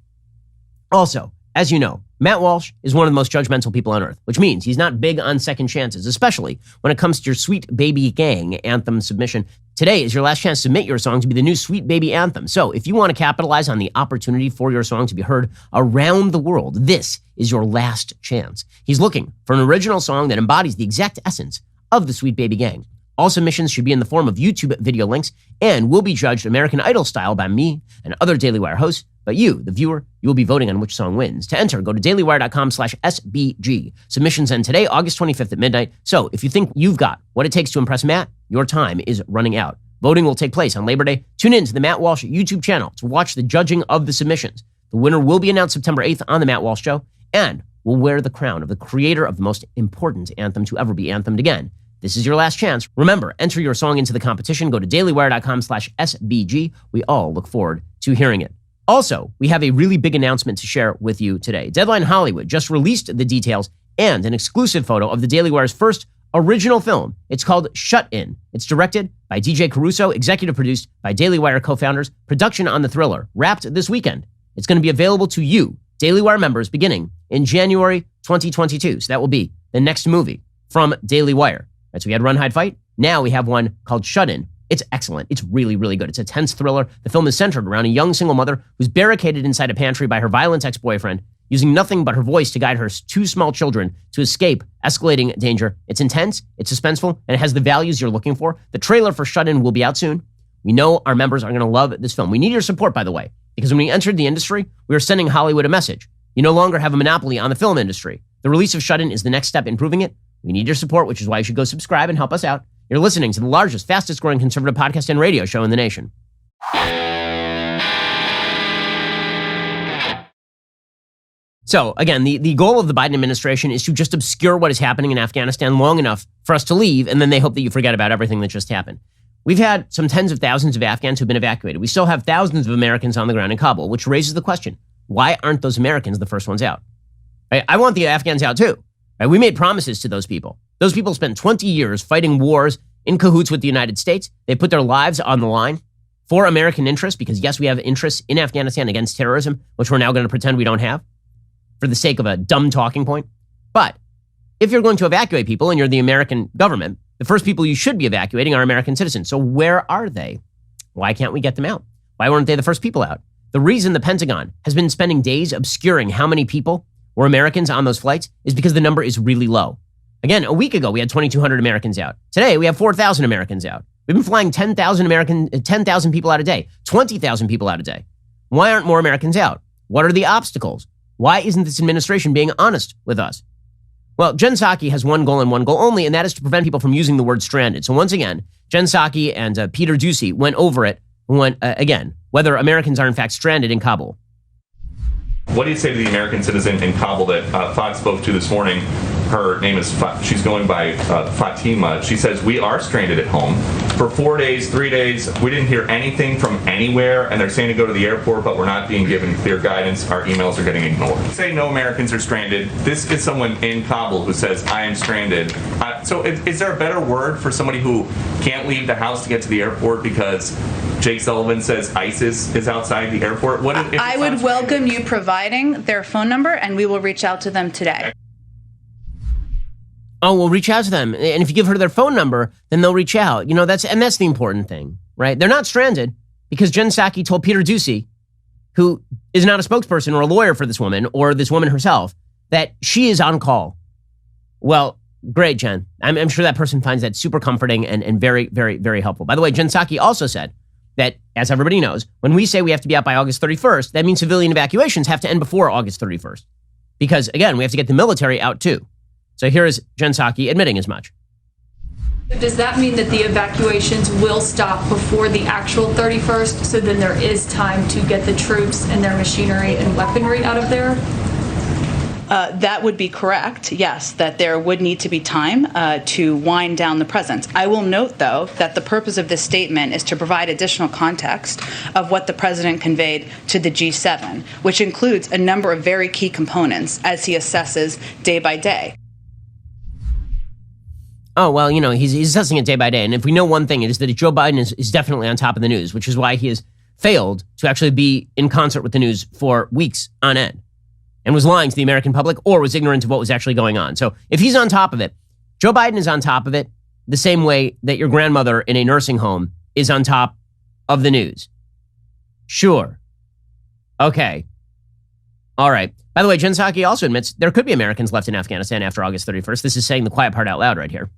Also, as you know, Matt Walsh is one of the most judgmental people on earth, which means he's not big on second chances, especially when it comes to your Sweet Baby Gang anthem submission. Today is your last chance to submit your song to be the new Sweet Baby Anthem. So if you want to capitalize on the opportunity for your song to be heard around the world, this is your last chance. He's looking for an original song that embodies the exact essence of the Sweet Baby Gang. All submissions should be in the form of YouTube video links and will be judged American Idol style by me and other Daily Wire hosts. But you, the viewer, you will be voting on which song wins. To enter, go to dailywire.com/SBG. Submissions end today, August 25th at midnight. So if you think you've got what it takes to impress Matt, your time is running out. Voting will take place on Labor Day. Tune in to the Matt Walsh YouTube channel to watch the judging of the submissions. The winner will be announced September 8th on the Matt Walsh Show and will wear the crown of the creator of the most important anthem to ever be anthemed again. This is your last chance. Remember, enter your song into the competition. Go to dailywire.com/SBG. We all look forward to hearing it. Also, we have a really big announcement to share with you today. Deadline Hollywood just released the details and an exclusive photo of the Daily Wire's first original film. It's called Shut In. It's directed by DJ Caruso, executive produced by Daily Wire co-founders, production on the thriller, wrapped this weekend. It's going to be available to you, Daily Wire members, beginning in January 2022. So that will be the next movie from Daily Wire. Right, so we had Run, Hide, Fight. Now we have one called Shut In. It's excellent. It's really, really good. It's a tense thriller. The film is centered around a young single mother who's barricaded inside a pantry by her violent ex-boyfriend, using nothing but her voice to guide her two small children to escape escalating danger. It's intense, it's suspenseful, and it has the values you're looking for. The trailer for Shut In will be out soon. We know our members are going to love this film. We need your support, by the way, because when we entered the industry, we were sending Hollywood a message. You no longer have a monopoly on the film industry. The release of Shut In is the next step in proving it. We need your support, which is why you should go subscribe and help us out. You're listening to the largest, fastest growing conservative podcast and radio show in the nation. So again, the goal of the Biden administration is to just obscure what is happening in Afghanistan long enough for us to leave, and then they hope that you forget about everything that just happened. We've had some tens of thousands of Afghans who've been evacuated. We still have thousands of Americans on the ground in Kabul, which raises the question, why aren't those Americans the first ones out? I want the Afghans out too. We made promises to those people. Those people spent 20 years fighting wars in cahoots with the United States. They put their lives on the line for American interests because, yes, we have interests in Afghanistan against terrorism, which we're now going to pretend we don't have for the sake of a dumb talking point. But if you're going to evacuate people and you're the American government, the first people you should be evacuating are American citizens. So where are they? Why can't we get them out? Why weren't they the first people out? The reason the Pentagon has been spending days obscuring how many people were Americans on those flights is because the number is really low. Again, a week ago, we had 2,200 Americans out. Today, we have 4,000 Americans out. We've been flying 10,000 people out a day, 20,000 people out a day. Why aren't more Americans out? What are the obstacles? Why isn't this administration being honest with us? Well, Jen Psaki has one goal and one goal only, and that is to prevent people from using the word stranded. So once again, Jen Psaki and Peter Doocy went over it, again, whether Americans are in fact stranded in Kabul. What do you say to the American citizen in Kabul that Fox spoke to this morning? Her name is, she's going by Fatima. She says, we are stranded at home for 4 days, 3 days. We didn't hear anything from anywhere, and they're saying to go to the airport, but we're not being given clear guidance. Our emails are getting ignored. Say no Americans are stranded. This is someone in Kabul who says, I am stranded. So is there a better word for somebody who can't leave the house to get to the airport because Jake Sullivan says ISIS is outside the airport? What if I would welcome you providing their phone number, and we will reach out to them today. Oh, we'll reach out to them. And if you give her their phone number, then they'll reach out. That's the important thing, right? They're not stranded because Jen Psaki told Peter Doocy, who is not a spokesperson or a lawyer for this woman or this woman herself, that she is on call. Well, great, Jen. I'm sure that person finds that super comforting and very, very, very helpful. By the way, Jen Psaki also said that, as everybody knows, when we say we have to be out by August 31st, that means civilian evacuations have to end before August 31st. Because, again, we have to get the military out too. So here is Jen Psaki admitting as much. Does that mean that the evacuations will stop before the actual 31st, so then there is time to get the troops and their machinery and weaponry out of there? That would be correct, yes, that there would need to be time to wind down the presence. I will note, though, that the purpose of this statement is to provide additional context of what the president conveyed to the G7, which includes a number of very key components as he assesses day by day. Oh, well, he's assessing it day by day. And if we know one thing, it is that Joe Biden is definitely on top of the news, which is why he has failed to actually be in concert with the news for weeks on end and was lying to the American public or was ignorant of what was actually going on. So if he's on top of it, Joe Biden is on top of it the same way that your grandmother in a nursing home is on top of the news. Sure. Okay. All right. By the way, Jen Psaki also admits there could be Americans left in Afghanistan after August 31st. This is saying the quiet part out loud right here.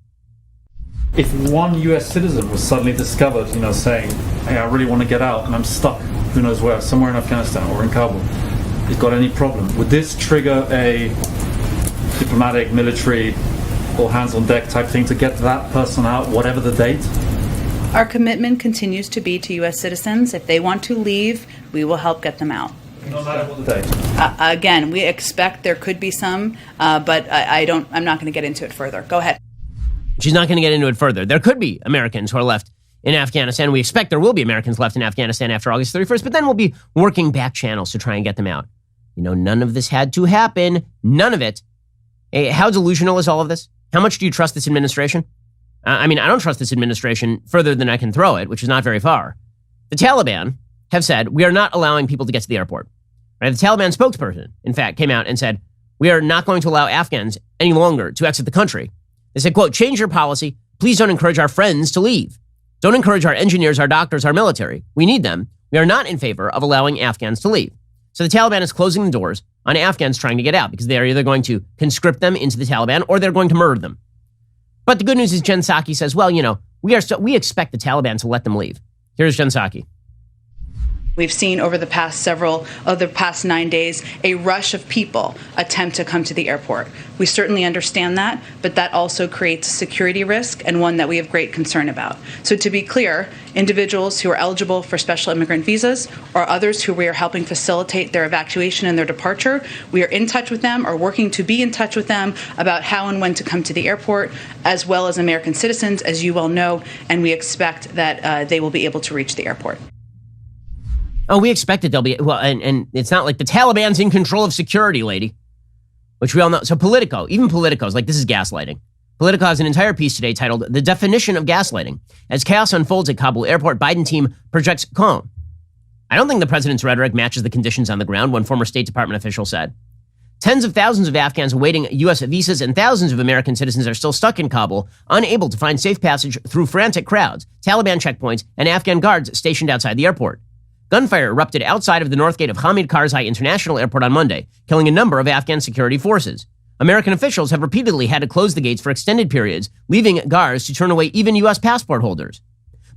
If one U.S. citizen was suddenly discovered, saying, hey, I really want to get out and I'm stuck, who knows where, somewhere in Afghanistan or in Kabul, has got any problem, would this trigger a diplomatic, military, all hands on deck type thing to get that person out, whatever the date? Our commitment continues to be to U.S. citizens. If they want to leave, we will help get them out. No matter what the date. Again, we expect there could be some, but I'm not going to get into it further. Go ahead. She's not going to get into it further. There could be Americans who are left in Afghanistan. We expect there will be Americans left in Afghanistan after August 31st, but then we'll be working back channels to try and get them out. None of this had to happen. None of it. How delusional is all of this? How much do you trust this administration? I don't trust this administration further than I can throw it, which is not very far. The Taliban have said, we are not allowing people to get to the airport. Right? The Taliban spokesperson, in fact, came out and said, we are not going to allow Afghans any longer to exit the country. They said, quote, change your policy. Please don't encourage our friends to leave. Don't encourage our engineers, our doctors, our military. We need them. We are not in favor of allowing Afghans to leave. So the Taliban is closing the doors on Afghans trying to get out because they are either going to conscript them into the Taliban or they're going to murder them. But the good news is Jen Psaki says, well, we expect the Taliban to let them leave. Here's Jen Psaki. We've seen over the past 9 days, a rush of people attempt to come to the airport. We certainly understand that, but that also creates a security risk and one that we have great concern about. So to be clear, individuals who are eligible for special immigrant visas or others who we are helping facilitate their evacuation and their departure, we are in touch with them or working to be in touch with them about how and when to come to the airport, as well as American citizens, as you well know, and we expect that they will be able to reach the airport. Oh, we expect that they'll be, well, and it's not like the Taliban's in control of security, lady, which we all know. So Politico, even Politico's like, this is gaslighting. Politico has an entire piece today titled The Definition of Gaslighting. As chaos unfolds at Kabul airport, Biden team projects calm. I don't think the president's rhetoric matches the conditions on the ground, one former State Department official said. Tens of thousands of Afghans awaiting U.S. visas and thousands of American citizens are still stuck in Kabul, unable to find safe passage through frantic crowds, Taliban checkpoints, and Afghan guards stationed outside the airport. Gunfire erupted outside of the north gate of Hamid Karzai International Airport on Monday, killing a number of Afghan security forces. American officials have repeatedly had to close the gates for extended periods, leaving guards to turn away even U.S. passport holders.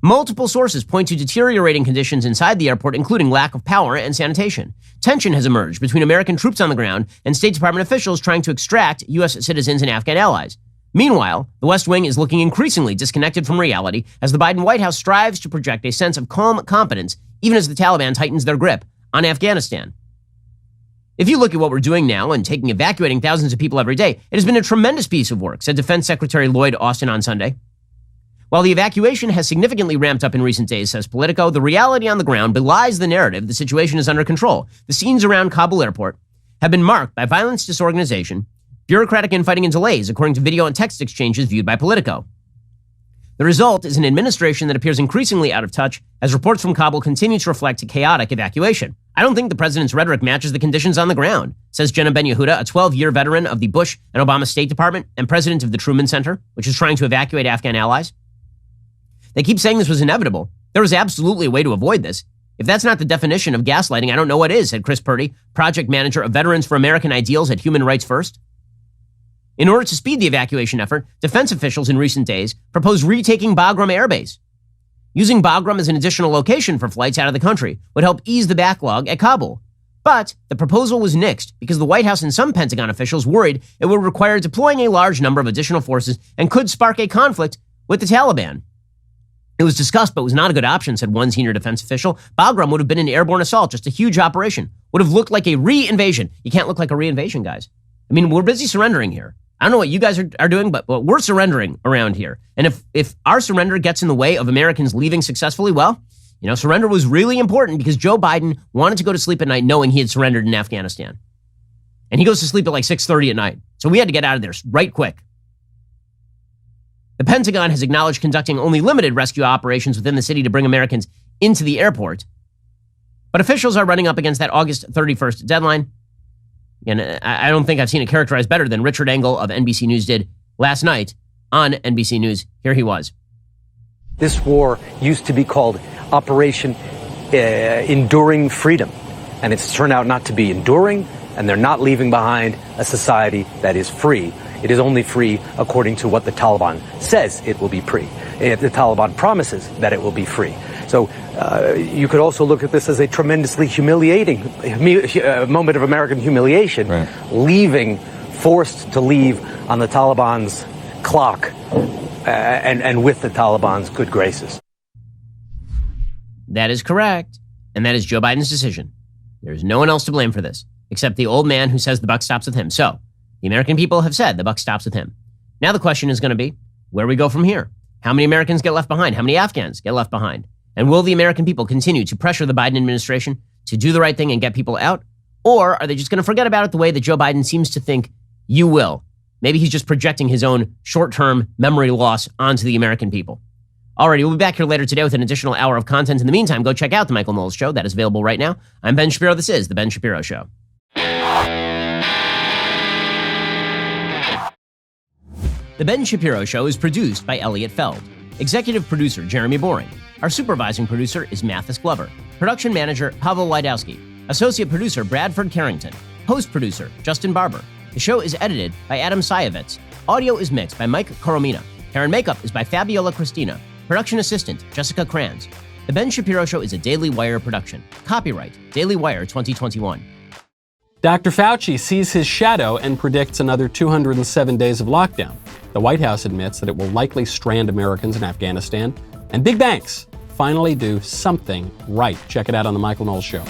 Multiple sources point to deteriorating conditions inside the airport, including lack of power and sanitation. Tension has emerged between American troops on the ground and State Department officials trying to extract U.S. citizens and Afghan allies. Meanwhile, the West Wing is looking increasingly disconnected from reality as the Biden White House strives to project a sense of calm competence, even as the Taliban tightens their grip on Afghanistan. If you look at what we're doing now and evacuating thousands of people every day, it has been a tremendous piece of work, said Defense Secretary Lloyd Austin on Sunday. While the evacuation has significantly ramped up in recent days, says Politico, the reality on the ground belies the narrative the situation is under control. The scenes around Kabul airport have been marked by violence, disorganization, bureaucratic infighting, and delays, according to video and text exchanges viewed by Politico. The result is an administration that appears increasingly out of touch as reports from Kabul continue to reflect a chaotic evacuation. I don't think the president's rhetoric matches the conditions on the ground, says Jenna Ben-Yehuda, a 12-year veteran of the Bush and Obama State Department and president of the Truman Center, which is trying to evacuate Afghan allies. They keep saying this was inevitable. There was absolutely a way to avoid this. If that's not the definition of gaslighting, I don't know what is, said Chris Purdy, project manager of Veterans for American Ideals at Human Rights First. In order to speed the evacuation effort, defense officials in recent days proposed retaking Bagram Air Base. Using Bagram as an additional location for flights out of the country would help ease the backlog at Kabul. But the proposal was nixed because the White House and some Pentagon officials worried it would require deploying a large number of additional forces and could spark a conflict with the Taliban. It was discussed, but was not a good option, said one senior defense official. Bagram would have been an airborne assault, just a huge operation. Would have looked like a re-invasion. You can't look like a re-invasion, guys. I mean, we're busy surrendering here. I don't know what you guys are doing, but we're surrendering around here. And if our surrender gets in the way of Americans leaving successfully, well, surrender was really important because Joe Biden wanted to go to sleep at night knowing he had surrendered in Afghanistan. And he goes to sleep at like 6:30 at night. So we had to get out of there right quick. The Pentagon has acknowledged conducting only limited rescue operations within the city to bring Americans into the airport. But officials are running up against that August 31st deadline. And I don't think I've seen it characterized better than Richard Engel of NBC News did last night on NBC News. Here he was. This war used to be called Operation Enduring Freedom. And it's turned out not to be enduring, and they're not leaving behind a society that is free. It is only free according to what the Taliban says it will be free. The Taliban promises that it will be free. So you could also look at this as a tremendously humiliating moment of American humiliation, right. Forced to leave on the Taliban's clock and with the Taliban's good graces. That is correct. And that is Joe Biden's decision. There's no one else to blame for this, except the old man who says the buck stops with him. So the American people have said the buck stops with him. Now the question is going to be, where we go from here? How many Americans get left behind? How many Afghans get left behind? And will the American people continue to pressure the Biden administration to do the right thing and get people out? Or are they just going to forget about it the way that Joe Biden seems to think you will? Maybe he's just projecting his own short-term memory loss onto the American people. Alrighty, we'll be back here later today with an additional hour of content. In the meantime, go check out The Michael Knowles Show. That is available right now. I'm Ben Shapiro. This is The Ben Shapiro Show. The Ben Shapiro Show is produced by Elliot Feld. Executive producer, Jeremy Boring. Our supervising producer is Mathis Glover. Production manager, Pavel Wydowski. Associate producer, Bradford Carrington. Host producer, Justin Barber. The show is edited by Adam Sayevitz. Audio is mixed by Mike Coromina. Hair and makeup is by Fabiola Cristina. Production assistant, Jessica Kranz. The Ben Shapiro Show is a Daily Wire production. Copyright, Daily Wire 2021. Dr. Fauci sees his shadow and predicts another 207 days of lockdown. The White House admits that it will likely strand Americans in Afghanistan. And big banks finally do something right. Check it out on The Michael Knowles Show.